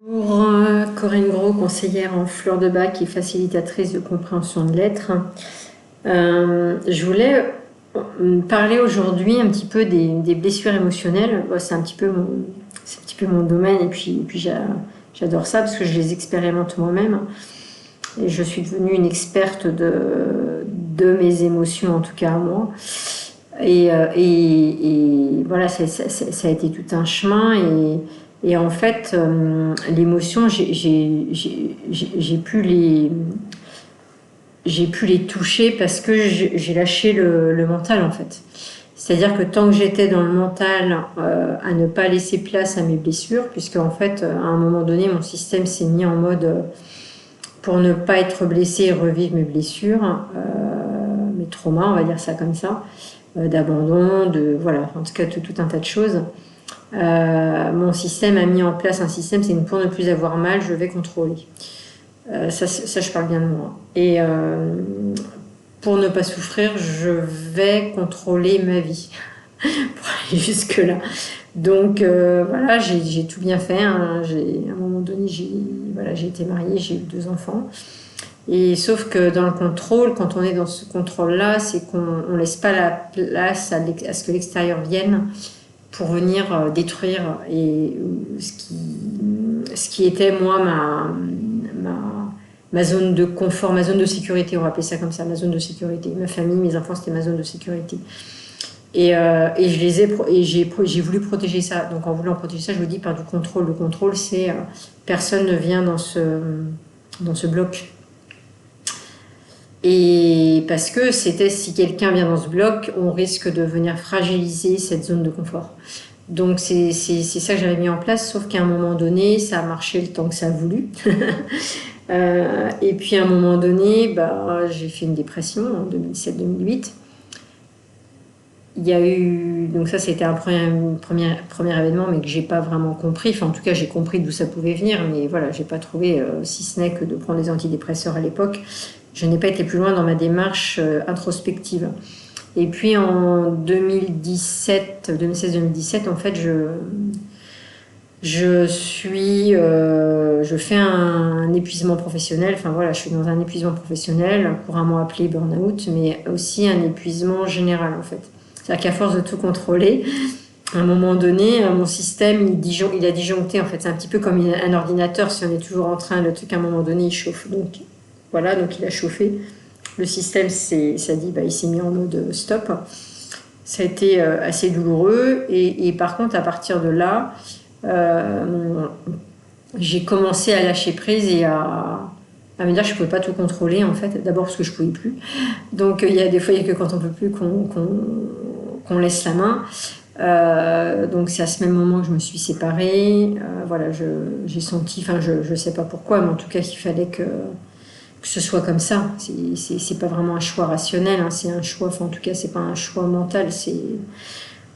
Pour Corinne Gros, conseillère en fleurs de bac et facilitatrice de compréhension de lettres, je voulais parler aujourd'hui un petit peu des blessures émotionnelles. Bon, c'est un petit peu mon domaine et puis j'adore ça parce que je les expérimente moi-même et je suis devenue une experte de mes émotions, en tout cas à moi. Et voilà, ça a été tout un chemin. Et en fait, l'émotion, j'ai pu les toucher parce que j'ai lâché le mental, en fait. C'est-à-dire que tant que j'étais dans le mental, à ne pas laisser place à mes blessures, puisque en fait, à un moment donné, mon système s'est mis en mode pour ne pas être blessé et revivre mes blessures, mes traumas, on va dire ça comme ça, d'abandon, voilà, en tout cas tout un tas de choses. Mon système a mis en place un système, c'est pour ne plus avoir mal, je vais contrôler. Ça, je parle bien de moi. Et pour ne pas souffrir, je vais contrôler ma vie pour aller jusque-là. Donc voilà, j'ai tout bien fait. Hein. À un moment donné, j'ai été mariée, j'ai eu 2 enfants. Et sauf que dans le contrôle, quand on est dans ce contrôle-là, c'est qu'on ne laisse pas la place à ce que l'extérieur vienne pour venir détruire et ce qui était moi ma zone de confort, ma zone de sécurité, on va appeler ça comme ça, ma zone de sécurité. Ma famille, mes enfants, c'était ma zone de sécurité. Et j'ai voulu protéger ça. Donc en voulant protéger ça, je vous dis par du contrôle. Le contrôle, c'est personne ne vient dans ce bloc. Et parce que si quelqu'un vient dans ce bloc, on risque de venir fragiliser cette zone de confort. Donc c'est ça que j'avais mis en place, sauf qu'à un moment donné, ça a marché le temps que ça a voulu. Et puis à un moment donné, j'ai fait une dépression en 2007-2008. Il y a eu, donc ça c'était un premier événement, mais que j'ai pas vraiment compris. Enfin, en tout cas, j'ai compris d'où ça pouvait venir, mais voilà, j'ai pas trouvé, si ce n'est que de prendre des antidépresseurs à l'époque. Je n'ai pas été plus loin dans ma démarche introspective. Et puis en 2016-2017, en fait, je fais un épuisement professionnel. Enfin voilà, je suis dans un épuisement professionnel, couramment appelé burn-out, mais aussi un épuisement général en fait. C'est-à-dire qu'à force de tout contrôler, à un moment donné, mon système, il a disjoncté en fait. C'est un petit peu comme un ordinateur, si on est toujours en train, le truc à un moment donné, il chauffe. Donc voilà, donc il a chauffé. Le système, ça dit, il s'est mis en mode stop. Ça a été assez douloureux. Et par contre, à partir de là, j'ai commencé à lâcher prise et à me dire que je ne pouvais pas tout contrôler, en fait. D'abord parce que je ne pouvais plus. Donc, il y a des fois, il n'y a que quand on ne peut plus qu'on laisse la main. Donc, c'est à ce même moment que je me suis séparée. Voilà, j'ai senti, enfin, je ne sais pas pourquoi, mais en tout cas, qu'il fallait que ce soit comme ça. C'est pas vraiment un choix rationnel, hein, c'est un choix, enfin en tout cas c'est pas un choix mental.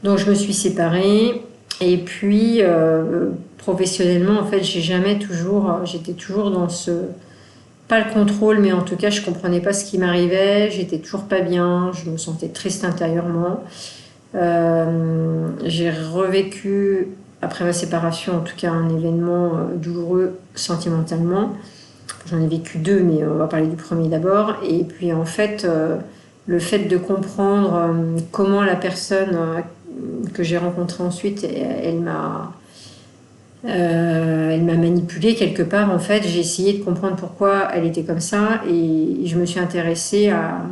Donc je me suis séparée et puis professionnellement en fait j'étais toujours dans pas le contrôle, mais en tout cas je comprenais pas ce qui m'arrivait, j'étais toujours pas bien, je me sentais triste intérieurement. J'ai revécu après ma séparation en tout cas un événement douloureux sentimentalement. J'en ai vécu 2, mais on va parler du premier d'abord. Et puis en fait, le fait de comprendre comment la personne que j'ai rencontrée ensuite, elle m'a manipulée quelque part. En fait, j'ai essayé de comprendre pourquoi elle était comme ça, et je me suis intéressée à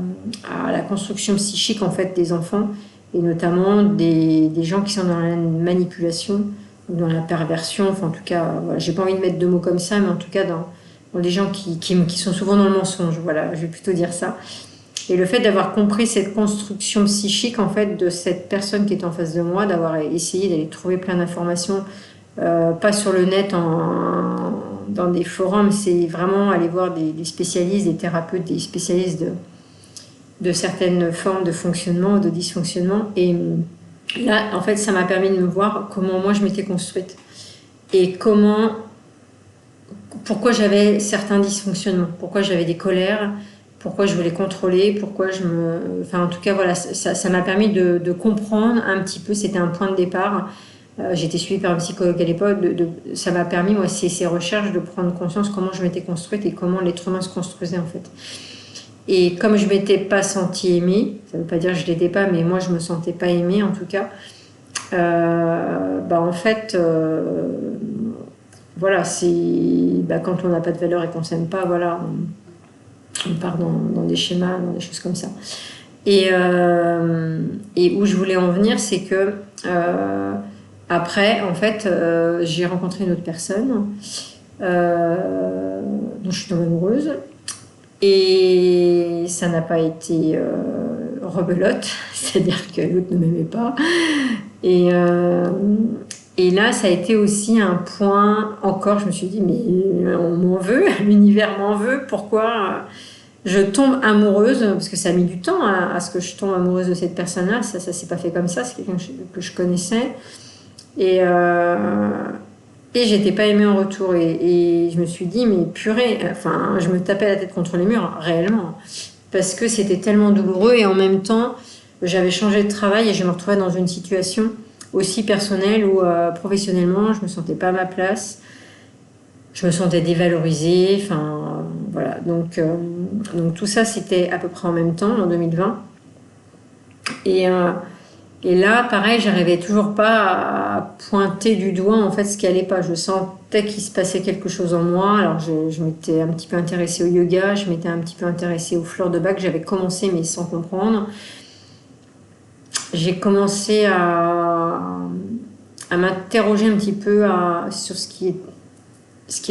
la construction psychique en fait des enfants, et notamment des gens qui sont dans la manipulation, dans la perversion. Enfin, en tout cas, voilà, j'ai pas envie de mettre de mots comme ça, mais en tout cas dans des gens qui sont souvent dans le mensonge, voilà, je vais plutôt dire ça. Et le fait d'avoir compris cette construction psychique, en fait, de cette personne qui est en face de moi, d'avoir essayé d'aller trouver plein d'informations, pas sur le net, dans des forums, c'est vraiment aller voir des spécialistes, des thérapeutes, des spécialistes de certaines formes de fonctionnement, de dysfonctionnement. Et là, en fait, ça m'a permis de me voir comment moi je m'étais construite et pourquoi j'avais certains dysfonctionnements, pourquoi j'avais des colères, pourquoi je voulais contrôler, Enfin, en tout cas, voilà, ça m'a permis de comprendre un petit peu, c'était un point de départ, J'étais suivie par un psychologue à l'époque. Ça m'a permis, moi, ces recherches, de prendre conscience comment je m'étais construite et comment l'être humain se construisait, en fait. Et comme je m'étais pas sentie aimée, ça veut pas dire que je l'étais pas, mais moi, je me sentais pas aimée, en tout cas. En fait, voilà, quand on n'a pas de valeur et qu'on s'aime pas, voilà, on part dans des schémas, dans des choses comme ça. Et où je voulais en venir, c'est que après, en fait, j'ai rencontré une autre personne dont je suis tombée amoureuse. Et ça n'a pas été rebelote, c'est-à-dire que l'autre ne m'aimait pas. Et, et là, ça a été aussi un point, encore, je me suis dit, mais on m'en veut, l'univers m'en veut, pourquoi je tombe amoureuse, parce que ça a mis du temps à ce que je tombe amoureuse de cette personne-là, ça s'est pas fait comme ça, c'est quelqu'un que je connaissais. Et j'étais pas aimée en retour. Et je me suis dit, mais purée, enfin, je me tapais la tête contre les murs, réellement. Parce que c'était tellement douloureux et en même temps, j'avais changé de travail et je me retrouvais dans une situation aussi personnelle où professionnellement, je me sentais pas à ma place. Je me sentais dévalorisée. Enfin, voilà. Donc tout ça, c'était à peu près en même temps, en 2020. Et là, pareil, j'arrivais toujours pas à pointer du doigt en fait ce qui allait pas. Je sentais qu'il se passait quelque chose en moi. Alors je m'étais un petit peu intéressée au yoga, je m'étais un petit peu intéressée aux fleurs de bac. J'avais commencé mais sans comprendre. J'ai commencé à m'interroger un petit peu sur ce qui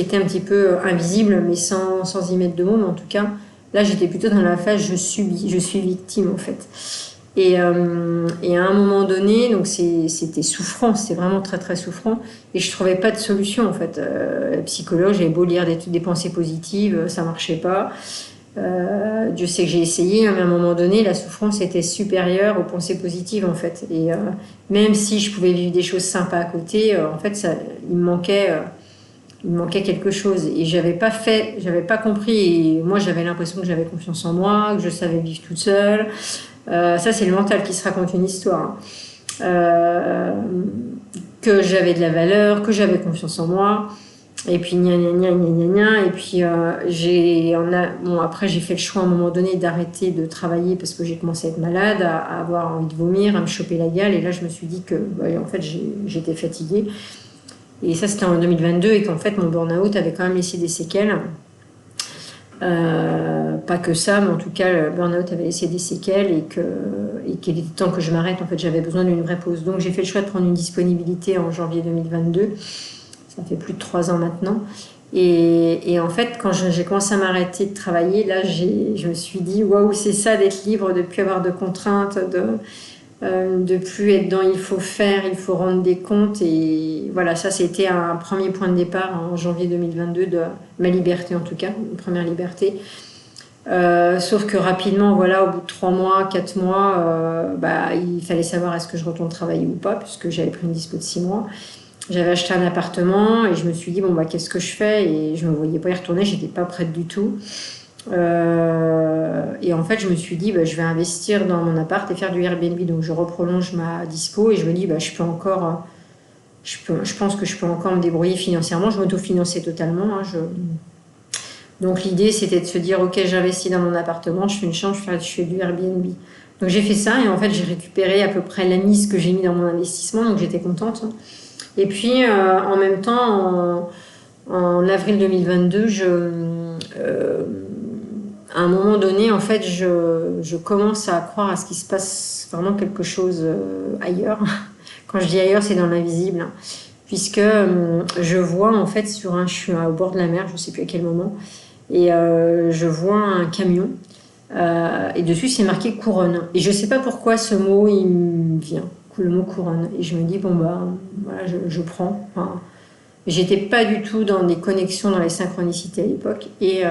était un petit peu invisible, mais sans y mettre de mots. Mais en tout cas, là, j'étais plutôt dans la phase je suis victime en fait. Et à un moment donné, donc c'était souffrant, c'était vraiment très très souffrant, et je trouvais pas de solution en fait. Psychologue, j'avais beau lire des pensées positives, ça marchait pas. Dieu sait que j'ai essayé, mais à un moment donné, la souffrance était supérieure aux pensées positives en fait. Et même si je pouvais vivre des choses sympas à côté, en fait, il me manquait quelque chose. Et j'avais pas compris. Et moi, j'avais l'impression que j'avais confiance en moi, que je savais vivre toute seule. Ça, c'est le mental qui se raconte une histoire. Que j'avais de la valeur, que j'avais confiance en moi. Et puis, gna gna gna gna gna gna. Et puis, après, j'ai fait le choix à un moment donné d'arrêter de travailler parce que j'ai commencé à être malade, à avoir envie de vomir, à me choper la gale. Et là, je me suis dit que, en fait, j'étais fatiguée. Et ça, c'était en 2022 et qu'en fait, mon burn-out avait quand même laissé des séquelles. Pas que ça, mais en tout cas, le burn-out avait laissé des séquelles et qu'il était temps que je m'arrête. En fait, j'avais besoin d'une vraie pause. Donc, j'ai fait le choix de prendre une disponibilité en janvier 2022. Ça fait plus de 3 ans maintenant. Et en fait, quand j'ai commencé à m'arrêter de travailler, là, je me suis dit, waouh, c'est ça d'être libre, de ne plus avoir de contraintes, de plus être dans il faut faire, il faut rendre des comptes. Et voilà, ça, c'était un premier point de départ en janvier 2022 de ma liberté, en tout cas, une première liberté. Sauf que rapidement, voilà, au bout de 3 mois, 4 mois, il fallait savoir est-ce que je retourne travailler ou pas, puisque j'avais pris une dispo de 6 mois. J'avais acheté un appartement et je me suis dit, qu'est-ce que je fais? Et je ne me voyais pas y retourner, j'étais pas prête du tout. Et en fait, je me suis dit, je vais investir dans mon appart et faire du Airbnb. Donc, je reprolonge ma dispo et je me dis, je pense que je peux encore me débrouiller financièrement. Je m'autofinançais totalement. Donc, l'idée, c'était de se dire, ok, j'investis dans mon appartement, je fais une chambre, je fais du Airbnb. Donc, j'ai fait ça et en fait, j'ai récupéré à peu près la mise que j'ai mis dans mon investissement. Donc, j'étais contente. Et puis, en même temps, en avril 2022, à un moment donné, en fait, je commence à croire à ce qu'il se passe vraiment quelque chose ailleurs. Quand je dis ailleurs, c'est dans l'invisible. Puisque je vois, en fait, je suis au bord de la mer, je ne sais plus à quel moment, et je vois un camion. Et dessus, c'est marqué couronne. Et je ne sais pas pourquoi ce mot, il me vient. Le mot couronne. Et je me dis, voilà, je prends. Enfin, j'étais pas du tout dans des connexions, dans les synchronicités à l'époque. Et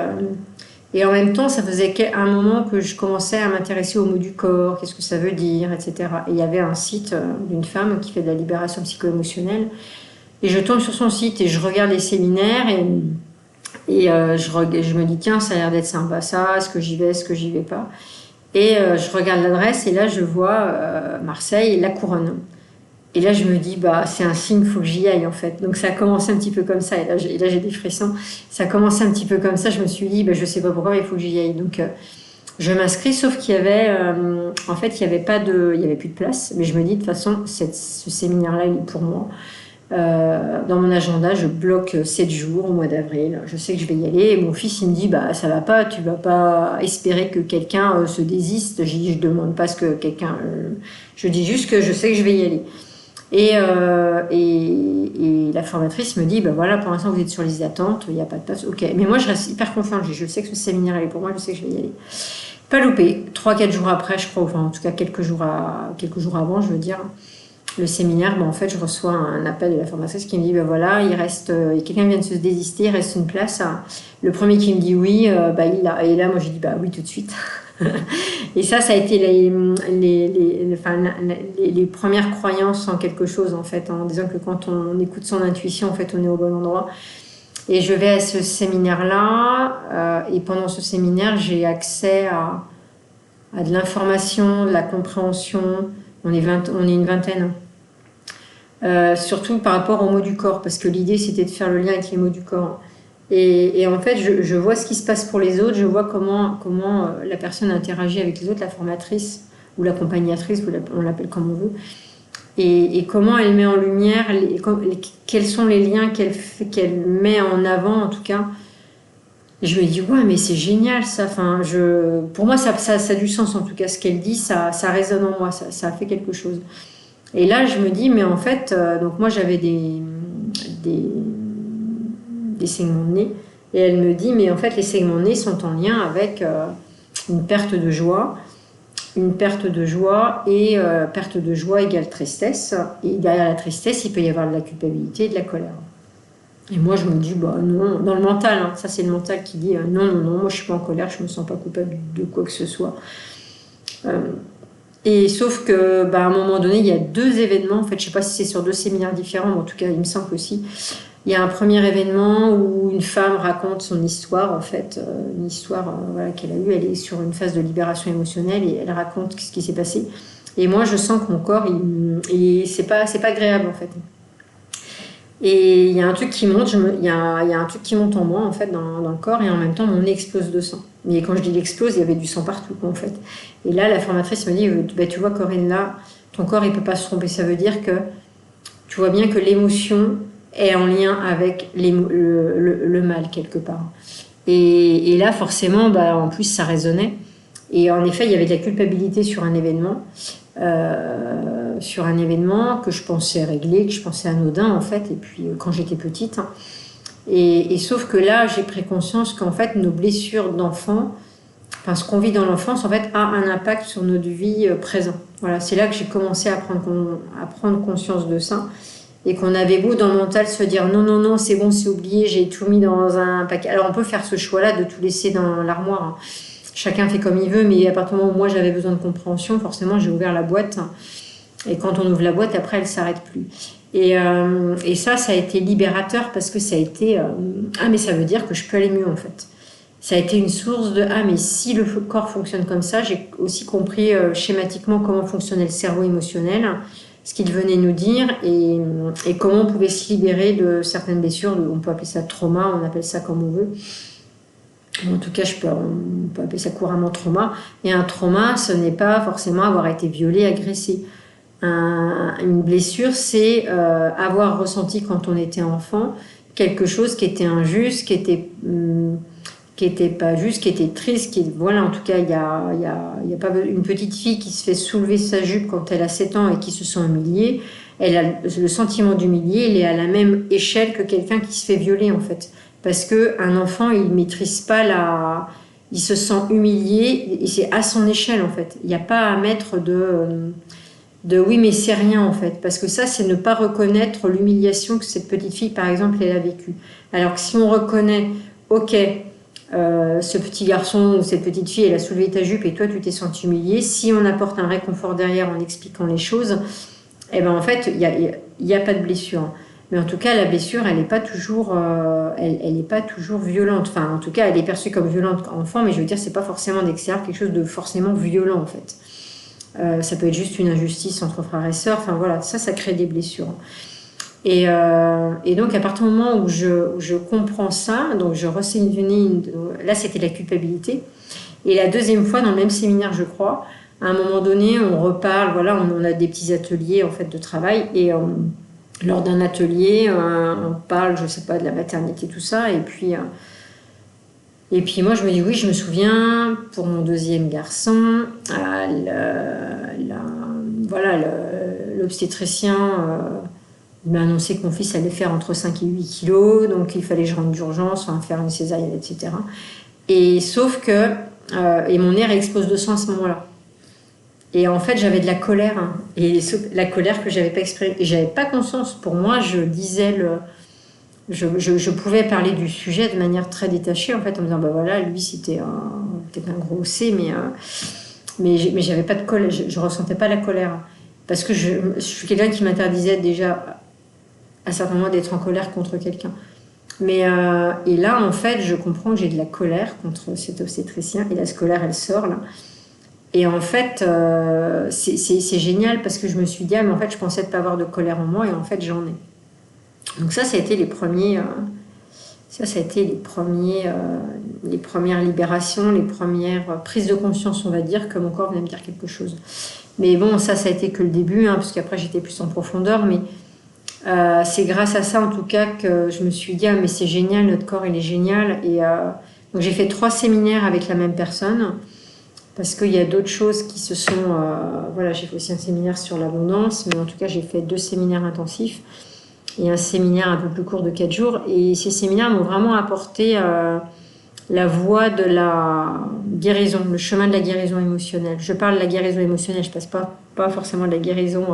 en même temps, ça faisait un moment que je commençais à m'intéresser au mot du corps, qu'est-ce que ça veut dire, etc. Et il y avait un site d'une femme qui fait de la libération psycho-émotionnelle. Et je tombe sur son site et je regarde les séminaires et je me dis, tiens, ça a l'air d'être sympa ça, est-ce que j'y vais, est-ce que j'y vais pas? Et je regarde l'adresse et là, je vois Marseille, La Couronne. Et là, je me dis, bah, c'est un signe, il faut que j'y aille, en fait. Donc, ça a commencé un petit peu comme ça. Et là j'ai des frissons. Ça a commencé un petit peu comme ça. Je me suis dit, bah, je sais pas pourquoi, mais il faut que j'y aille. Donc, je m'inscris, sauf qu'il y avait, en fait, il y avait plus de place. Mais je me dis, de toute façon, ce séminaire-là, il est pour moi. Dans mon agenda, je bloque 7 jours au mois d'avril. Je sais que je vais y aller. Et mon fils, il me dit, bah, ça va pas, tu vas pas espérer que quelqu'un se désiste. Je demande pas ce que quelqu'un. Je dis juste que je sais que je vais y aller. Et la formatrice me dit, ben voilà, pour l'instant vous êtes sur les attentes, il n'y a pas de place. Ok, mais moi je reste hyper confiante, je sais que ce séminaire est pour moi, je sais que je vais y aller. Pas loupé, 3-4 jours après, je crois, enfin en tout cas quelques jours avant, je veux dire, le séminaire, ben en fait je reçois un appel de la formatrice qui me dit, ben voilà, il reste, quelqu'un vient de se désister, il reste une place. Le premier qui me dit oui, il l'a. Et là, moi j'ai dit, bah oui, tout de suite. Et ça a été les premières croyances en quelque chose, en fait, en disant que quand on écoute son intuition, en fait, on est au bon endroit. Et je vais à ce séminaire-là, et pendant ce séminaire, j'ai accès à de l'information, de la compréhension. On est une vingtaine. Surtout par rapport aux mots du corps, parce que l'idée, c'était de faire le lien avec les mots du corps. Et en fait, je vois ce qui se passe pour les autres, je vois comment la personne interagit avec les autres, la formatrice ou l'accompagnatrice, on l'appelle comme on veut, et comment elle met en lumière, quels sont les liens qu'elle met en avant, en tout cas. Et je me dis, ouais, mais c'est génial ça. Enfin, pour moi, ça a du sens, en tout cas, ce qu'elle dit, ça résonne en moi, ça a fait quelque chose. Et là, je me dis, mais en fait, donc moi, j'avais des segments de nez. Et elle me dit, mais en fait, les segments de nez sont en lien avec une perte de joie. Une perte de joie et perte de joie égale tristesse. Et derrière la tristesse, il peut y avoir de la culpabilité et de la colère. Et moi, je me dis, bah non, dans le mental, hein, ça c'est le mental qui dit non, moi je suis pas en colère, je me sens pas coupable de quoi que ce soit. Et sauf que, à un moment donné, il y a 2 événements. En fait, je sais pas si c'est sur 2 séminaires différents, mais en tout cas, il me semble qu'aussi. Il y a un premier événement où une femme raconte son histoire, en fait, une histoire qu'elle a eue. Elle est sur une phase de libération émotionnelle et elle raconte ce qui s'est passé. Et moi, je sens que mon corps, c'est pas agréable, en fait. Et il y a un truc qui monte, il y a un truc qui monte en moi, en fait, dans le corps, et en même temps, mon nez explose de sang. Mais quand je dis l'explose, il y avait du sang partout, en fait. Et là, la formatrice me dit, tu vois, Corinne, là, ton corps, il peut pas se tromper. Ça veut dire que tu vois bien que l'émotion est en lien avec le mal, quelque part. Et là, forcément, en plus, ça résonnait. Et en effet, il y avait de la culpabilité sur un événement. Que je pensais régler, que je pensais anodin en fait, et puis quand j'étais petite. Et sauf que là, j'ai pris conscience qu'en fait, nos blessures d'enfant, enfin ce qu'on vit dans l'enfance, en fait, a un impact sur notre vie présent. Voilà, c'est là que j'ai commencé à prendre conscience de ça. Et qu'on avait beau dans le mental se dire non, c'est bon, c'est oublié, j'ai tout mis dans un paquet. Alors on peut faire ce choix-là de tout laisser dans l'armoire, hein. Chacun fait comme il veut, mais à partir du moment où moi j'avais besoin de compréhension, forcément j'ai ouvert la boîte. Et quand on ouvre la boîte, après elle ne s'arrête plus. Et ça a été libérateur parce que ça a été mais ça veut dire que je peux aller mieux en fait. Ça a été une source de mais si le corps fonctionne comme ça, j'ai aussi compris schématiquement comment fonctionnait le cerveau émotionnel, ce qu'il venait nous dire et comment on pouvait se libérer de certaines blessures. On peut appeler ça trauma, on appelle ça comme on veut. En tout cas, on peut appeler ça couramment trauma. Et un trauma, ce n'est pas forcément avoir été violé, agressé. Une blessure, c'est avoir ressenti quand on était enfant quelque chose qui était injuste, qui était pas juste, qui était triste. Voilà, en tout cas, il y a pas une petite fille qui se fait soulever sa jupe quand elle a 7 ans et qui se sent humiliée. Elle a le sentiment d'humilier, il est à la même échelle que quelqu'un qui se fait violer en fait. Parce qu'un enfant, il ne maîtrise pas il se sent humilié et c'est à son échelle en fait. Il n'y a pas à mettre de oui mais c'est rien en fait. Parce que ça, c'est ne pas reconnaître l'humiliation que cette petite fille par exemple, elle a vécue. Alors que si on reconnaît, ok, ce petit garçon ou cette petite fille, elle a soulevé ta jupe et toi tu t'es senti humilié, si on apporte un réconfort derrière en expliquant les choses, en fait, il n'y a pas de blessure. Mais en tout cas, la blessure, elle n'est pas toujours, elle n'est pas toujours violente. Enfin, en tout cas, elle est perçue comme violente enfant, mais je veux dire, c'est pas forcément d'extérieur quelque chose de forcément violent en fait. Ça peut être juste une injustice entre frères et sœurs. Enfin voilà, ça crée des blessures. Et donc, à partir du moment où je comprends ça, donc je ressaisis là, c'était la culpabilité. Et la deuxième fois, dans le même séminaire, je crois, à un moment donné, on reparle, voilà, on a des petits ateliers en fait de travail. Et lors d'un atelier, on parle, je sais pas, de la maternité, tout ça. Et puis moi, je me dis, oui, je me souviens, pour mon deuxième garçon, voilà, l'obstétricien m'a annoncé que mon fils allait faire entre 5 et 8 kilos, donc il fallait que je rentre d'urgence, faire une césarienne, etc. Et sauf que, et mon nerf explose de sang à ce moment-là. Et en fait, j'avais de la colère, hein, et la colère que j'avais pas exprimée, et j'avais pas conscience. Pour moi, je pouvais parler du sujet de manière très détachée, en fait, en me disant, bah voilà, lui, c'était peut-être un gros C, mais j'avais pas de colère, je ressentais pas la colère. Parce que je suis quelqu'un qui m'interdisait déjà à certains moments d'être en colère contre quelqu'un. Et là, en fait, je comprends que j'ai de la colère contre cet obstétricien, et la colère, elle sort, là. Et en fait, c'est génial parce que je me suis dit, ah, mais en fait, je pensais ne pas avoir de colère en moi, et en fait, j'en ai. Donc ça a été les premières libérations, les premières prises de conscience, on va dire, que mon corps venait me dire quelque chose. Mais bon, ça a été que le début, hein, parce qu'après, j'étais plus en profondeur, mais c'est grâce à ça, en tout cas, que je me suis dit, ah, mais c'est génial, notre corps, il est génial. Et donc, j'ai fait 3 séminaires avec la même personne, parce qu'il y a d'autres choses qui se sont... voilà, j'ai fait aussi un séminaire sur l'abondance, mais en tout cas, j'ai fait 2 séminaires intensifs et un séminaire un peu plus court de 4 jours. Et ces séminaires m'ont vraiment apporté la voie de la guérison, le chemin de la guérison émotionnelle. Je parle de la guérison émotionnelle, je ne passe pas forcément de la guérison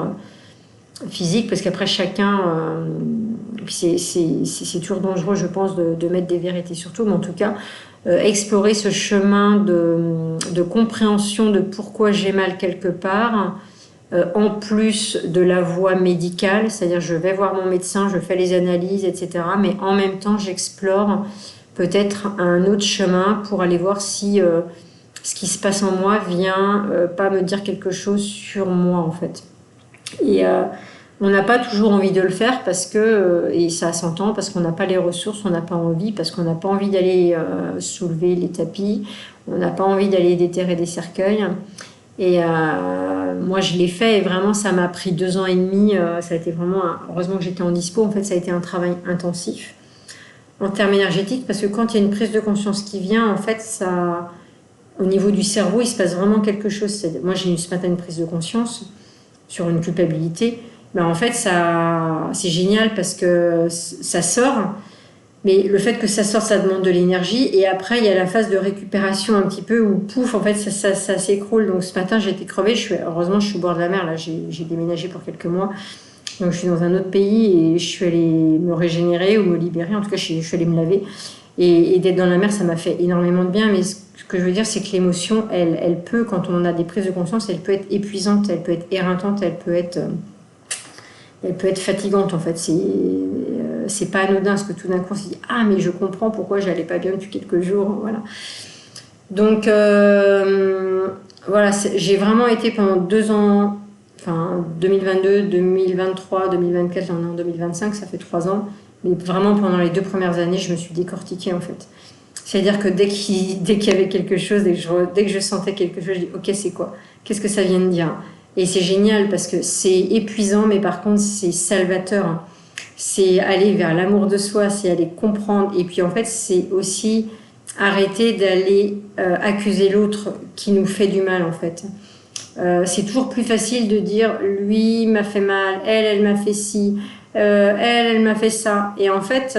physique, parce qu'après chacun... c'est toujours dangereux, je pense, de mettre des vérités sur tout, mais en tout cas, explorer ce chemin de compréhension de pourquoi j'ai mal quelque part, en plus de la voie médicale, c'est-à-dire je vais voir mon médecin, je fais les analyses, etc. Mais en même temps, j'explore peut-être un autre chemin pour aller voir si ce qui se passe en moi vient pas me dire quelque chose sur moi, en fait. Et on n'a pas toujours envie de le faire parce que, et ça s'entend, parce qu'on n'a pas les ressources, on n'a pas envie, parce qu'on n'a pas envie d'aller soulever les tapis, on n'a pas envie d'aller déterrer des cercueils. Et moi, je l'ai fait et vraiment, ça m'a pris 2 ans et demi. Ça a été vraiment, heureusement que j'étais en dispo, en fait, ça a été un travail intensif en termes énergétiques, parce que quand il y a une prise de conscience qui vient, en fait, ça, au niveau du cerveau, il se passe vraiment quelque chose. Moi, j'ai eu ce matin une prise de conscience sur une culpabilité. Ben, en fait, c'est génial parce que ça sort, mais le fait que ça sorte, ça demande de l'énergie. Et après, il y a la phase de récupération un petit peu où, pouf, en fait, ça s'écroule. Donc ce matin, j'étais crevée. Heureusement, je suis au bord de la mer. Là, j'ai déménagé pour quelques mois. Donc je suis dans un autre pays et je suis allée me régénérer ou me libérer. En tout cas, je suis allée me laver. Et d'être dans la mer, ça m'a fait énormément de bien. Mais ce que je veux dire, c'est que l'émotion, elle peut, quand on a des prises de conscience, elle peut être épuisante, elle peut être éreintante, elle peut être fatigante, en fait. C'est pas anodin, parce que tout d'un coup, on se dit « Ah, mais je comprends pourquoi j'allais pas bien depuis quelques jours. » Voilà. Donc, voilà, j'ai vraiment été pendant 2 ans, enfin 2022, 2023, 2024, j'en ai en 2025, ça fait 3 ans. Mais vraiment, pendant les 2 premières années, je me suis décortiquée, en fait. C'est-à-dire que dès qu'il y avait quelque chose, dès que je sentais quelque chose, je dis « Ok, c'est quoi? Qu'est-ce que ça vient de dire ?» Et c'est génial parce que c'est épuisant, mais par contre, c'est salvateur. C'est aller vers l'amour de soi, c'est aller comprendre. Et puis, en fait, c'est aussi arrêter d'aller accuser l'autre qui nous fait du mal, en fait. C'est toujours plus facile de dire « Lui m'a fait mal, elle m'a fait ci, elle m'a fait ça. » Et en fait,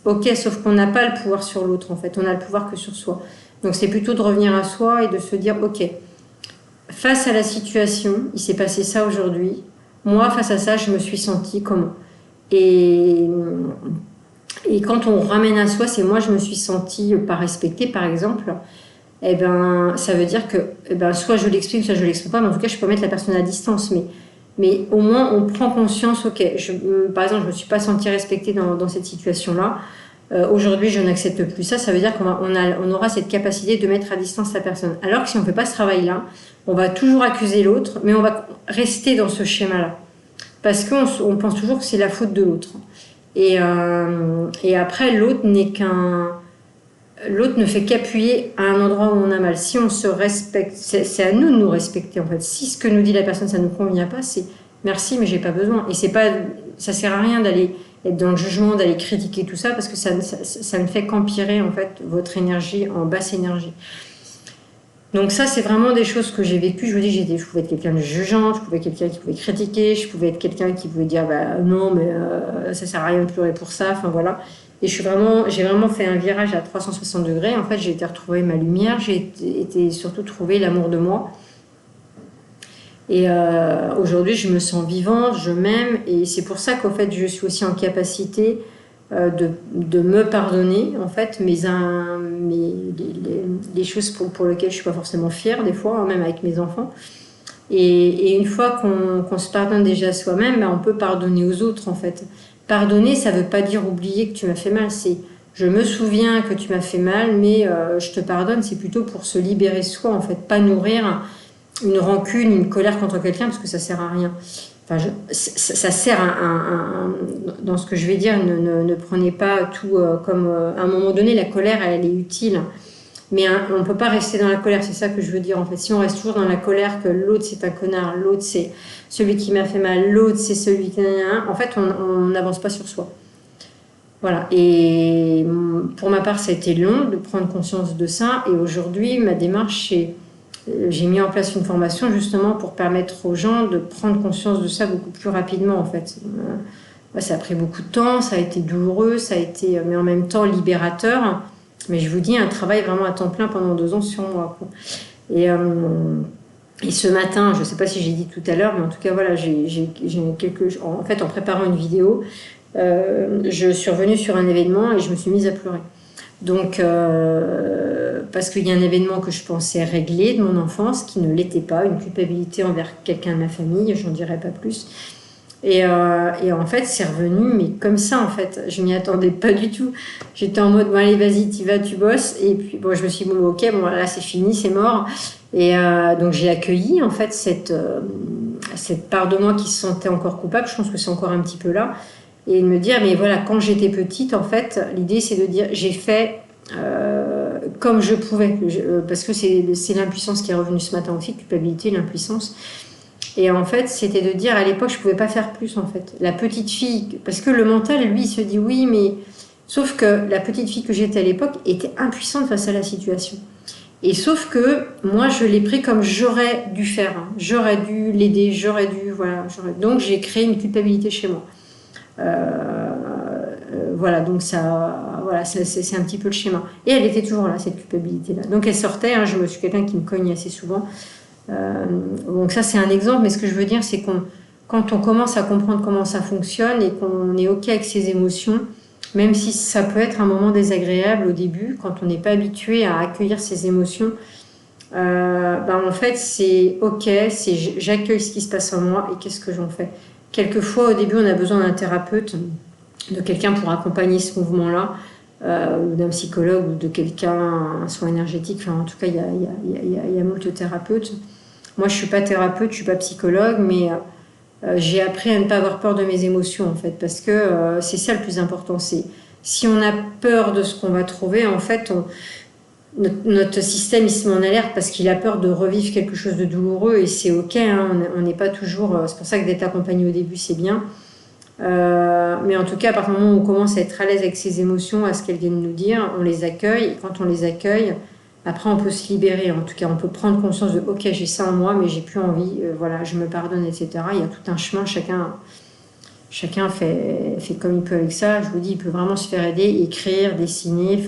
ok, sauf qu'on n'a pas le pouvoir sur l'autre, en fait. On a le pouvoir que sur soi. Donc, c'est plutôt de revenir à soi et de se dire « Ok, face à la situation, il s'est passé ça aujourd'hui. Moi, face à ça, je me suis sentie comment? Et quand on ramène à soi, c'est moi, je me suis sentie pas respectée, par exemple. Eh ben, ça veut dire que soit je l'explique, soit je l'explique pas, mais en tout cas, je peux mettre la personne à distance. Mais au moins, on prend conscience, ok, par exemple, je me suis pas sentie respectée dans cette situation-là. Aujourd'hui, je n'accepte plus ça. Ça veut dire on aura cette capacité de mettre à distance la personne. Alors que si on ne fait pas ce travail-là, on va toujours accuser l'autre, mais on va rester dans ce schéma-là. Parce qu'on pense toujours que c'est la faute de l'autre. Et après, l'autre ne fait qu'appuyer à un endroit où on a mal. Si on se respecte, c'est à nous de nous respecter en fait. Si ce que nous dit la personne, ça ne nous convient pas, c'est merci, mais j'ai pas besoin. Et ça sert à rien d'aller être dans le jugement, d'aller critiquer tout ça, parce que ça ne fait qu'empirer en fait votre énergie en basse énergie. Donc ça, c'est vraiment des choses que j'ai vécues. Je vous dis, je pouvais être quelqu'un de jugeant, je pouvais être quelqu'un qui pouvait critiquer, je pouvais être quelqu'un qui pouvait dire bah, non, mais ça sert à rien de pleurer pour ça. Enfin voilà. Et j'ai vraiment fait un virage à 360 degrés. En fait, j'ai été retrouver ma lumière, j'ai été surtout trouver l'amour de moi. Et aujourd'hui, je me sens vivante, je m'aime, et c'est pour ça qu'en fait, je suis aussi en capacité de me pardonner, en fait, les choses pour lesquelles je suis pas forcément fière, des fois, hein, même avec mes enfants. Et une fois qu'on se pardonne déjà à soi-même, ben, on peut pardonner aux autres, en fait. Pardonner, ça veut pas dire oublier que tu m'as fait mal, c'est je me souviens que tu m'as fait mal, mais je te pardonne, c'est plutôt pour se libérer soi, en fait, pas nourrir une rancune, une colère contre quelqu'un, parce que ça sert à rien. Enfin, ça sert dans ce que je vais dire, ne prenez pas tout comme... à un moment donné, la colère, elle est utile. Mais on ne peut pas rester dans la colère, c'est ça que je veux dire en fait. Si on reste toujours dans la colère que l'autre c'est un connard, l'autre c'est celui qui m'a fait mal, l'autre c'est celui qui... En fait, on n'avance pas sur soi. Voilà. Et pour ma part, ça a été long de prendre conscience de ça. Et aujourd'hui, ma démarche, c'est... J'ai mis en place une formation justement pour permettre aux gens de prendre conscience de ça beaucoup plus rapidement en fait. Ça a pris beaucoup de temps, ça a été douloureux, ça a été, mais en même temps libérateur. Mais je vous dis, un travail vraiment à temps plein pendant 2 ans sur moi, quoi. Et ce matin, je ne sais pas si j'ai dit tout à l'heure, mais en tout cas voilà, en fait en préparant une vidéo, je suis revenue sur un événement et je me suis mise à pleurer. Donc, parce qu'il y a un événement que je pensais régler de mon enfance, qui ne l'était pas, une culpabilité envers quelqu'un de ma famille, j'en dirai pas plus. Et en fait, c'est revenu, mais comme ça, en fait, je m'y attendais pas du tout. J'étais en mode, bon, allez, vas-y, t'y vas, tu bosses. Et puis, bon, je me suis dit, bon, ok, bon, là, c'est fini, c'est mort. Et donc, j'ai accueilli, en fait, cette part de moi qui se sentait encore coupable. Je pense que c'est encore un petit peu là. Et de me dire, mais voilà, quand j'étais petite, en fait, l'idée, c'est de dire, j'ai fait comme je pouvais. Parce que c'est l'impuissance qui est revenue ce matin aussi, culpabilité, l'impuissance. Et en fait, c'était de dire, à l'époque, je pouvais pas faire plus, en fait. La petite fille, parce que le mental, lui, il se dit oui, mais... Sauf que la petite fille que j'étais à l'époque était impuissante face à la situation. Et sauf que moi, je l'ai pris comme j'aurais dû faire. Hein. J'aurais dû l'aider, voilà. Donc, j'ai créé une culpabilité chez moi. Voilà, donc ça, voilà, c'est un petit peu le schéma. Et elle était toujours là, cette culpabilité-là. Donc, elle sortait, hein, je suis quelqu'un qui me cogne assez souvent. Donc ça c'est un exemple, mais ce que je veux dire c'est quand on commence à comprendre comment ça fonctionne et qu'on est ok avec ses émotions, même si ça peut être un moment désagréable au début, quand on n'est pas habitué à accueillir ses émotions, en fait c'est ok, j'accueille ce qui se passe en moi et qu'est-ce que j'en fais. Quelquefois au début on a besoin d'un thérapeute, de quelqu'un pour accompagner ce mouvement-là, ou d'un psychologue ou de quelqu'un, un soin énergétique. Enfin, en tout cas, il y a moult thérapeutes. Moi, je ne suis pas thérapeute, je ne suis pas psychologue, mais j'ai appris à ne pas avoir peur de mes émotions, en fait, parce que c'est ça le plus important. C'est si on a peur de ce qu'on va trouver, en fait, notre système, il se met en alerte parce qu'il a peur de revivre quelque chose de douloureux, et c'est OK, hein, on n'est pas toujours... c'est pour ça que d'être accompagné au début, c'est bien. Mais en tout cas, à partir du moment où on commence à être à l'aise avec ses émotions, à ce qu'elles viennent nous dire, on les accueille. Et quand on les accueille, après, on peut se libérer. En tout cas, on peut prendre conscience de « Ok, j'ai ça en moi, mais j'ai plus envie. Voilà, je me pardonne, etc. » Il y a tout un chemin. Chacun fait comme il peut avec ça. Je vous dis, il peut vraiment se faire aider, écrire, dessiner.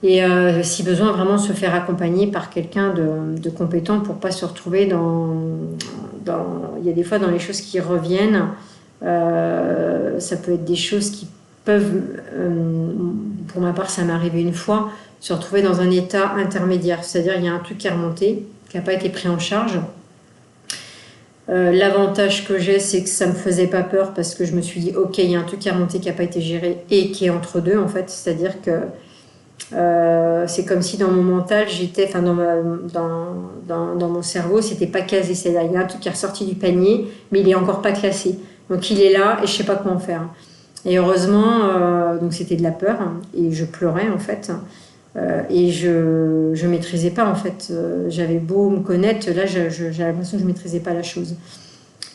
Et si besoin, vraiment se faire accompagner par quelqu'un de compétent pour pas se retrouver dans... Il y a des fois dans les choses qui reviennent... ça peut être des choses qui peuvent, pour ma part ça m'est arrivé une fois, se retrouver dans un état intermédiaire, c'est-à-dire il y a un truc qui est remonté, qui n'a pas été pris en charge, L'avantage que j'ai, c'est que ça me faisait pas peur parce que je me suis dit, ok, il y a un truc qui a remonté qui n'a pas été géré et qui est entre deux en fait. C'est-à-dire que c'est comme si dans mon mental, j'étais, enfin dans mon cerveau, c'était pas casé. C'est-à-dire, il y a un truc qui est ressorti du panier, mais il est encore pas classé. Donc il est là et je sais pas comment faire. Et heureusement, donc c'était de la peur et je pleurais en fait. Et je maîtrisais pas en fait. J'avais beau me connaître, là j'ai l'impression que je maîtrisais pas la chose.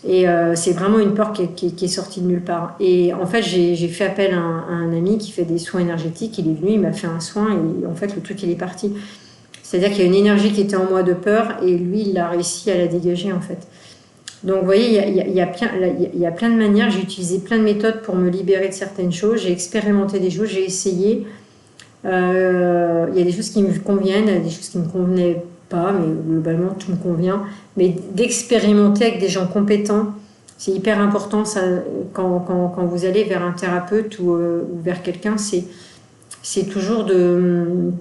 Et c'est vraiment une peur qui est sortie de nulle part. Et en fait, j'ai fait appel à un ami qui fait des soins énergétiques. Il est venu, il m'a fait un soin et en fait, le truc, il est parti. C'est-à-dire qu'il y a une énergie qui était en moi de peur et lui, il a réussi à la dégager en fait. Donc, vous voyez, il y a plein de manières. J'ai utilisé plein de méthodes pour me libérer de certaines choses. J'ai expérimenté des choses, j'ai essayé. Il y a des choses qui me conviennent, il y a des choses qui ne me convenaient pas, mais globalement, tout me convient. Mais d'expérimenter avec des gens compétents, c'est hyper important. Ça, quand vous allez vers un thérapeute ou vers quelqu'un, c'est toujours de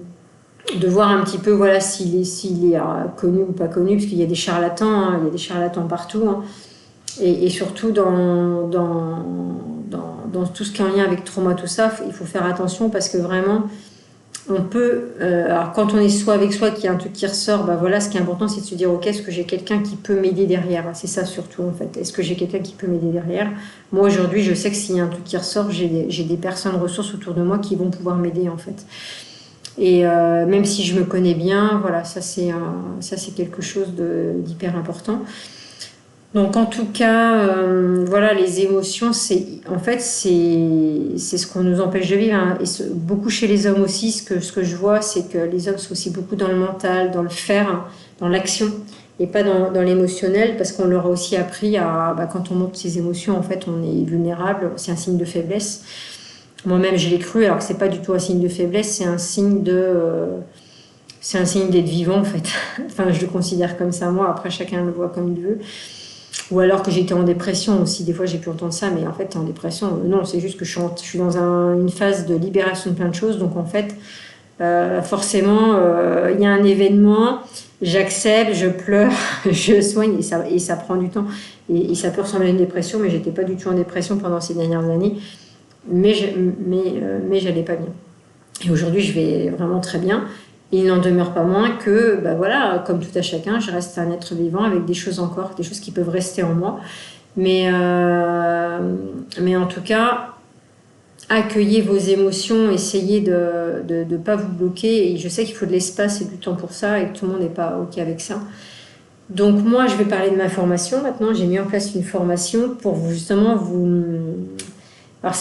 voir un petit peu voilà, s'il est connu ou pas connu, parce qu'il y a des charlatans, hein, il y a des charlatans partout. Hein. Et surtout dans tout ce qui est en lien avec trauma, tout ça, il faut faire attention parce que vraiment, on peut, alors quand on est soi avec soi, qu'il y a un truc qui ressort, bah voilà, ce qui est important, c'est de se dire, ok, est-ce que j'ai quelqu'un qui peut m'aider derrière? C'est ça surtout, en fait. Est-ce que j'ai quelqu'un qui peut m'aider derrière? Moi, aujourd'hui, je sais que s'il y a un truc qui ressort, j'ai des personnes ressources autour de moi qui vont pouvoir m'aider, en fait. Et même si je me connais bien, voilà, ça c'est quelque chose d'hyper important. Donc en tout cas, voilà, les émotions, en fait c'est ce qu'on nous empêche de vivre. Hein. Et beaucoup chez les hommes aussi, ce que je vois, c'est que les hommes sont aussi beaucoup dans le mental, dans le faire, hein, dans l'action, et pas dans l'émotionnel, parce qu'on leur a aussi appris quand on montre ses émotions, en fait, on est vulnérable, c'est un signe de faiblesse. Moi-même, je l'ai cru, alors que c'est pas du tout un signe de faiblesse, c'est un signe c'est un signe d'être vivant, en fait. Enfin, je le considère comme ça, moi. Après, chacun le voit comme il veut. Ou alors que j'étais en dépression aussi. Des fois, j'ai pu entendre ça, mais en fait, en dépression, non, c'est juste que je suis dans une phase de libération de plein de choses. Donc, en fait, forcément, il y a un événement, j'accepte, je pleure, je soigne, et ça prend du temps. Et ça peut ressembler à une dépression, mais j'étais pas du tout en dépression pendant ces dernières années. Mais j'allais pas bien. Et aujourd'hui, je vais vraiment très bien. Il n'en demeure pas moins que, bah voilà, comme tout à chacun, je reste un être vivant avec des choses encore, des choses qui peuvent rester en moi. Mais en tout cas, accueillez vos émotions, essayez de ne pas vous bloquer. Et je sais qu'il faut de l'espace et du temps pour ça et que tout le monde n'est pas OK avec ça. Donc moi, je vais parler de ma formation maintenant. J'ai mis en place une formation pour justement vous... Alors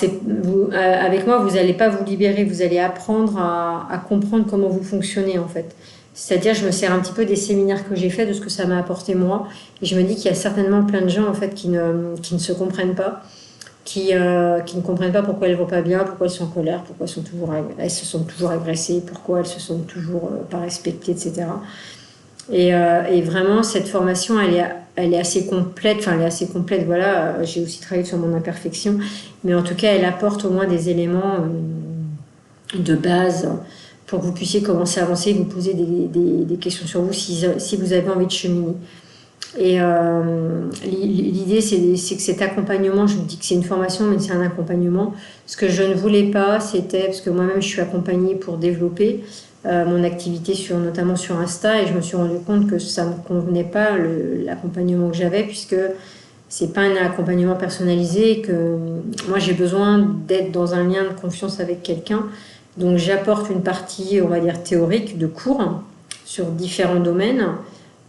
avec moi, vous n'allez pas vous libérer, vous allez apprendre à comprendre comment vous fonctionnez en fait. C'est-à-dire, je me sers un petit peu des séminaires que j'ai faits, de ce que ça m'a apporté moi. Et je me dis qu'il y a certainement plein de gens en fait qui ne se comprennent pas, qui ne comprennent pas pourquoi elles ne vont pas bien, pourquoi elles sont en colère, pourquoi elles se sentent toujours agressées, pourquoi elles se sentent toujours pas respectées, etc. Et vraiment, cette formation, elle est assez complète. Enfin, elle est assez complète, voilà. J'ai aussi travaillé sur mon imperfection. Mais en tout cas, elle apporte au moins des éléments de base pour que vous puissiez commencer à avancer et vous poser des questions sur vous si vous avez envie de cheminer. Et l'idée, c'est que cet accompagnement, je me dis que c'est une formation, mais c'est un accompagnement. Ce que je ne voulais pas, c'était, parce que moi-même, je suis accompagnée pour développer mon activité notamment sur Insta, et je me suis rendu compte que ça ne me convenait pas, l'accompagnement que j'avais, puisque c'est pas un accompagnement personnalisé, et que moi, j'ai besoin d'être dans un lien de confiance avec quelqu'un. Donc, j'apporte une partie, on va dire, théorique, de cours sur différents domaines.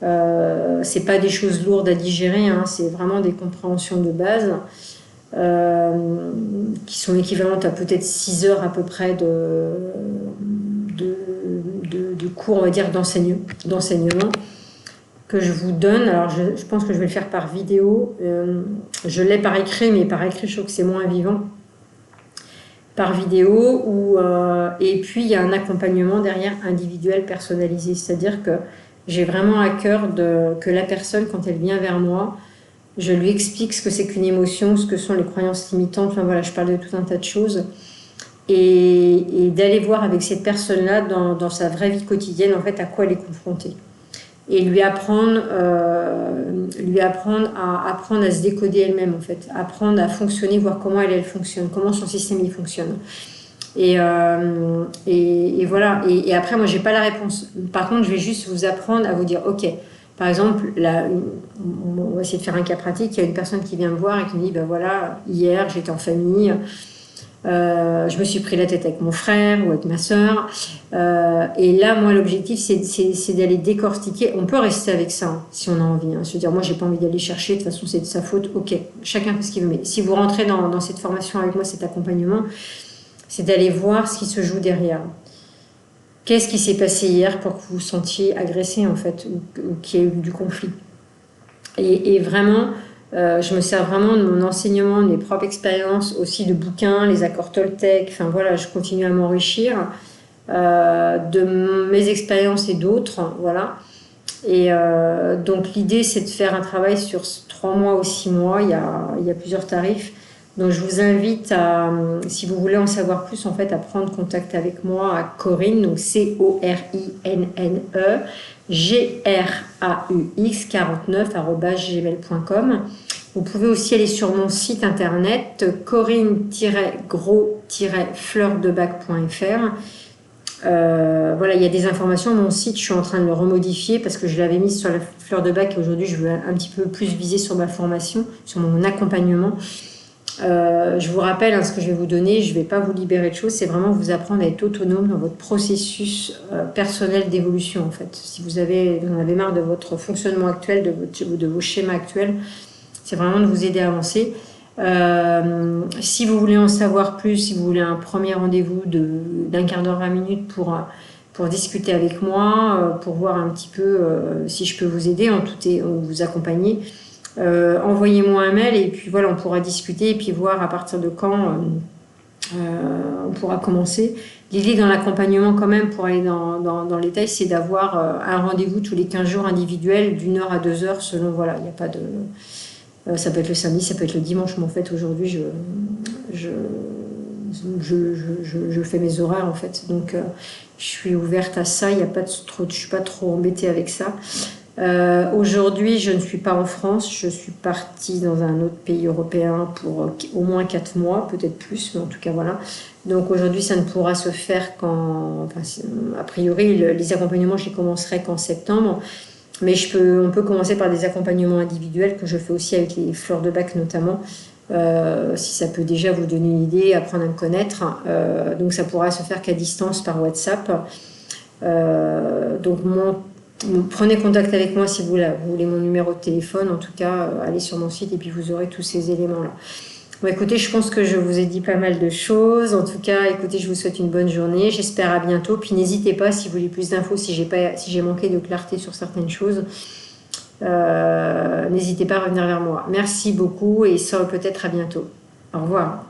C'est pas des choses lourdes à digérer, hein, c'est vraiment des compréhensions de base qui sont équivalentes à peut-être 6 heures à peu près de cours, on va dire, d'enseignement que je vous donne. Alors je pense que je vais le faire par vidéo, je l'ai par écrit, mais par écrit je trouve que c'est moins vivant, par vidéo, et puis il y a un accompagnement derrière individuel personnalisé, c'est-à-dire que j'ai vraiment à cœur que la personne, quand elle vient vers moi, je lui explique ce que c'est qu'une émotion, ce que sont les croyances limitantes. Enfin voilà, je parle de tout un tas de choses. Et d'aller voir avec cette personne-là, dans sa vraie vie quotidienne, en fait, à quoi elle est confrontée. et lui apprendre à se décoder elle-même, en fait, apprendre à fonctionner, voir comment elle fonctionne, comment son système il fonctionne. Et voilà. Et après, moi, j'ai pas la réponse. Par contre, je vais juste vous apprendre à vous dire, ok, par exemple, là, on va essayer de faire un cas pratique. Il y a une personne qui vient me voir et qui me dit, ben voilà, hier, j'étais en famille. Je me suis pris la tête avec mon frère ou avec ma sœur. Et là, moi, l'objectif, c'est d'aller décortiquer. On peut rester avec ça, hein, si on a envie. Hein. Se dire, moi, j'ai pas envie d'aller chercher. De toute façon, c'est de sa faute. Ok, chacun fait ce qu'il veut. Mais si vous rentrez dans cette formation avec moi, cet accompagnement, c'est d'aller voir ce qui se joue derrière. Qu'est-ce qui s'est passé hier pour que vous vous sentiez agressé, en fait, ou qu'il y ait eu du conflit. Et vraiment, je me sers vraiment de mon enseignement, de mes propres expériences, aussi de bouquins, les accords Toltec. Enfin voilà, je continue à m'enrichir de mes expériences et d'autres. Voilà. Et donc l'idée, c'est de faire un travail sur 3 mois ou 6 mois. Il y a plusieurs tarifs. Donc je vous invite à, si vous voulez en savoir plus, en fait, à prendre contact avec moi à Corinne, donc CORINNE, GRAUX49@gmail.com. Vous pouvez aussi aller sur mon site internet corinne-gros-fleurdebac.fr. Voilà, il y a des informations. Mon site, je suis en train de le remodifier parce que je l'avais mis sur la fleur de bac et aujourd'hui, je veux un petit peu plus viser sur ma formation, sur mon accompagnement. Je vous rappelle ce que je vais vous donner, je ne vais pas vous libérer de choses, c'est vraiment vous apprendre à être autonome dans votre processus personnel d'évolution en fait. Si vous en avez marre de votre fonctionnement actuel, de vos schémas actuels, c'est vraiment de vous aider à avancer. Si vous voulez en savoir plus, si vous voulez un premier rendez-vous d'un quart d'heure, 20 minutes pour discuter avec moi, pour voir un petit peu si je peux vous aider, vous accompagner, envoyez-moi un mail et puis voilà, on pourra discuter et puis voir à partir de quand on pourra commencer. L'idée dans l'accompagnement quand même, pour aller dans les détails, c'est d'avoir un rendez-vous tous les 15 jours individuel d'1 heure à 2 heures selon, voilà, il n'y a pas de... ça peut être le samedi, ça peut être le dimanche, mais en fait aujourd'hui je fais mes horaires en fait, donc je suis ouverte à ça, il y a pas je suis pas trop embêtée avec ça. Aujourd'hui, je ne suis pas en France, je suis partie dans un autre pays européen pour au moins 4 mois, peut-être plus, mais en tout cas voilà. Donc aujourd'hui, ça ne pourra se faire a priori, les accompagnements, je les commencerai qu'en septembre. Mais on peut commencer par des accompagnements individuels que je fais aussi avec les fleurs de bac notamment, si ça peut déjà vous donner une idée, apprendre à me connaître. Donc ça pourra se faire qu'à distance par WhatsApp. Donc prenez contact avec moi si vous voulez mon numéro de téléphone. En tout cas, allez sur mon site et puis vous aurez tous ces éléments-là. Bon, écoutez, je pense que je vous ai dit pas mal de choses. En tout cas, écoutez, je vous souhaite une bonne journée. J'espère à bientôt. Puis n'hésitez pas, si vous voulez plus d'infos, si j'ai manqué de clarté sur certaines choses, n'hésitez pas à revenir vers moi. Merci beaucoup et ça peut-être à bientôt. Au revoir.